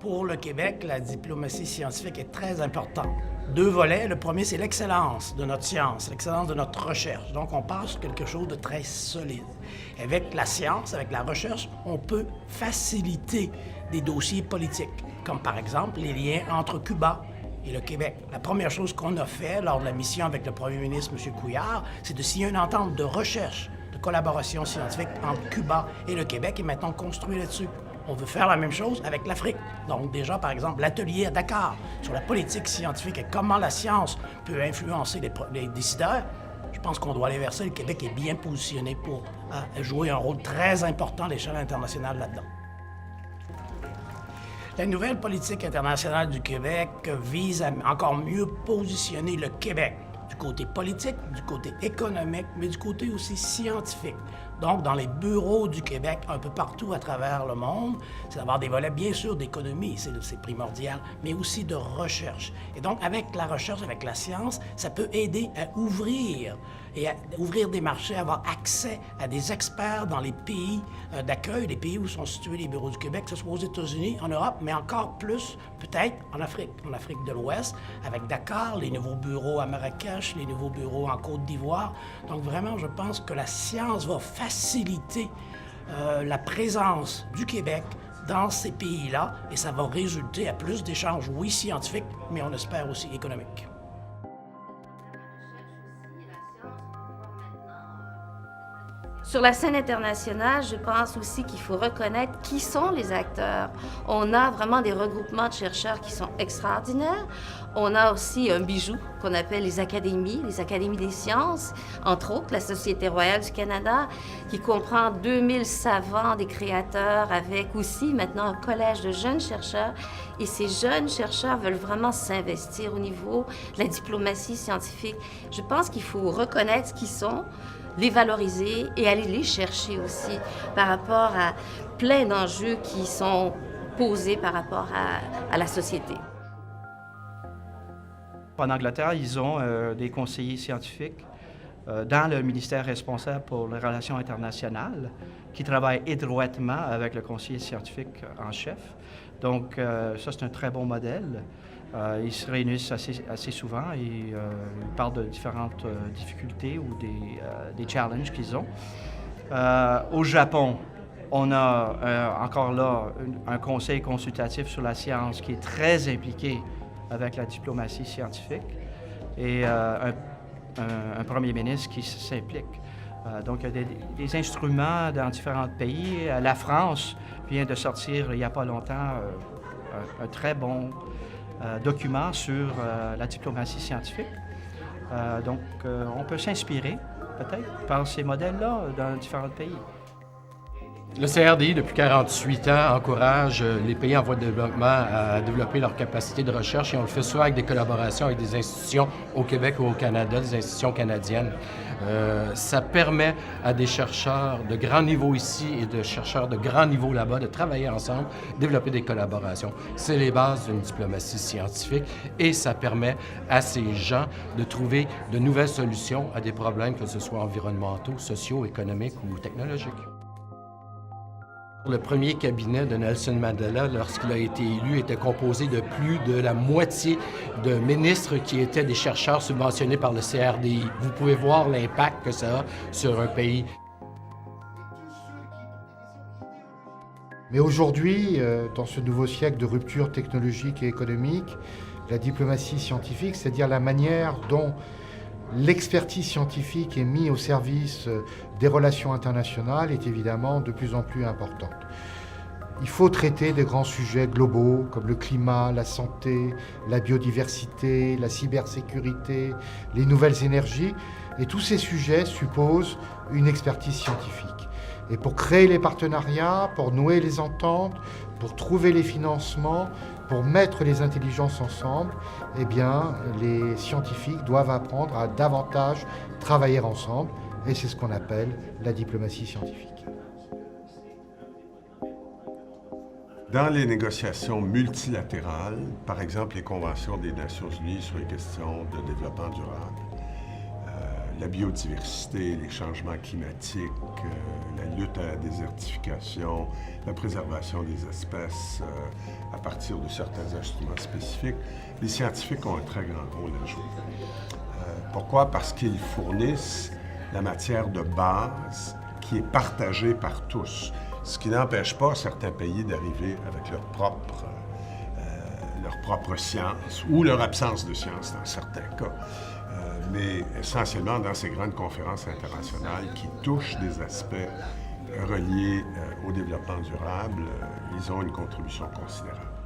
Pour le Québec, la diplomatie scientifique est très importante. Deux volets. Le premier, c'est l'excellence de notre science, l'excellence de notre recherche. Donc, on passe sur quelque chose de très solide. Avec la science, avec la recherche, on peut faciliter des dossiers politiques, comme par exemple les liens entre Cuba et le Québec. La première chose qu'on a fait lors de la mission avec le premier ministre, M. Couillard, c'est de signer une entente de recherche, de collaboration scientifique entre Cuba et le Québec, et maintenant construire là-dessus. On veut faire la même chose avec l'Afrique. Donc déjà, par exemple, l'atelier à Dakar sur la politique scientifique et comment la science peut influencer les décideurs, je pense qu'on doit aller vers ça. Le Québec est bien positionné pour jouer un rôle très important à l'échelle internationale là-dedans. La nouvelle politique internationale du Québec vise à encore mieux positionner le Québec du côté politique, du côté économique, mais du côté aussi scientifique. Donc, dans les bureaux du Québec, un peu partout à travers le monde, c'est d'avoir des volets, bien sûr, d'économie, c'est primordial, mais aussi de recherche. Et donc, avec la recherche, avec la science, ça peut aider à ouvrir des marchés, à avoir accès à des experts dans les pays d'accueil, les pays où sont situés les bureaux du Québec, que ce soit aux États-Unis, en Europe, mais encore plus, peut-être, en Afrique de l'Ouest, avec Dakar, les nouveaux bureaux à Marrakech, les nouveaux bureaux en Côte d'Ivoire. Donc, vraiment, je pense que la science va faciliter la présence du Québec dans ces pays-là, et ça va résulter à plus d'échanges, oui, scientifiques, mais on espère aussi économiques. Sur la scène internationale, je pense aussi qu'il faut reconnaître qui sont les acteurs. On a vraiment des regroupements de chercheurs qui sont extraordinaires. On a aussi un bijou qu'on appelle les académies des sciences, entre autres la Société royale du Canada, qui comprend 2000 savants, des créateurs, avec aussi maintenant un collège de jeunes chercheurs. Et ces jeunes chercheurs veulent vraiment s'investir au niveau de la diplomatie scientifique. Je pense qu'il faut reconnaître ce qu'ils sont, les valoriser et aller les chercher aussi par rapport à plein d'enjeux qui sont posés par rapport à la société. En Angleterre, ils ont des conseillers scientifiques dans le ministère responsable pour les relations internationales qui travaillent étroitement avec le conseiller scientifique en chef. Donc, ça, c'est un très bon modèle. Ils se réunissent assez souvent et ils parlent de différentes difficultés ou des challenges qu'ils ont. Au Japon, on a encore là un conseil consultatif sur la science qui est très impliqué avec la diplomatie scientifique et un premier ministre qui s'implique. Donc, il y a des instruments dans différents pays. La France vient de sortir il n'y a pas longtemps un très bon document sur la diplomatie scientifique. Donc, on peut s'inspirer peut-être par ces modèles-là dans différents pays. Le CRDI, depuis 48 ans, encourage les pays en voie de développement à développer leur capacité de recherche et on le fait souvent avec des collaborations avec des institutions au Québec ou au Canada, des institutions canadiennes. Ça permet à des chercheurs de grand niveau ici et de chercheurs de grand niveau là-bas de travailler ensemble, développer des collaborations. C'est les bases d'une diplomatie scientifique et ça permet à ces gens de trouver de nouvelles solutions à des problèmes, que ce soit environnementaux, sociaux, économiques ou technologiques. Le premier cabinet de Nelson Mandela, lorsqu'il a été élu, était composé de plus de la moitié de ministres qui étaient des chercheurs subventionnés par le CRDI. Vous pouvez voir l'impact que ça a sur un pays. Mais aujourd'hui, dans ce nouveau siècle de rupture technologique et économique, la diplomatie scientifique, c'est-à-dire la manière dont l'expertise scientifique est mise au service des relations internationales est évidemment de plus en plus importante. Il faut traiter des grands sujets globaux comme le climat, la santé, la biodiversité, la cybersécurité, les nouvelles énergies. Et tous ces sujets supposent une expertise scientifique. Et pour créer les partenariats, pour nouer les ententes, pour trouver les financements, pour mettre les intelligences ensemble, eh bien, les scientifiques doivent apprendre à davantage travailler ensemble. Et c'est ce qu'on appelle la diplomatie scientifique. Dans les négociations multilatérales, par exemple les conventions des Nations unies sur les questions de développement durable, la biodiversité, les changements climatiques, la lutte à la désertification, la préservation des espèces à partir de certains instruments spécifiques, les scientifiques ont un très grand rôle à jouer. Pourquoi? Parce qu'ils fournissent la matière de base qui est partagée par tous, ce qui n'empêche pas certains pays d'arriver avec leur propre science ou leur absence de science dans certains cas. Mais essentiellement dans ces grandes conférences internationales qui touchent des aspects reliés au développement durable, ils ont une contribution considérable.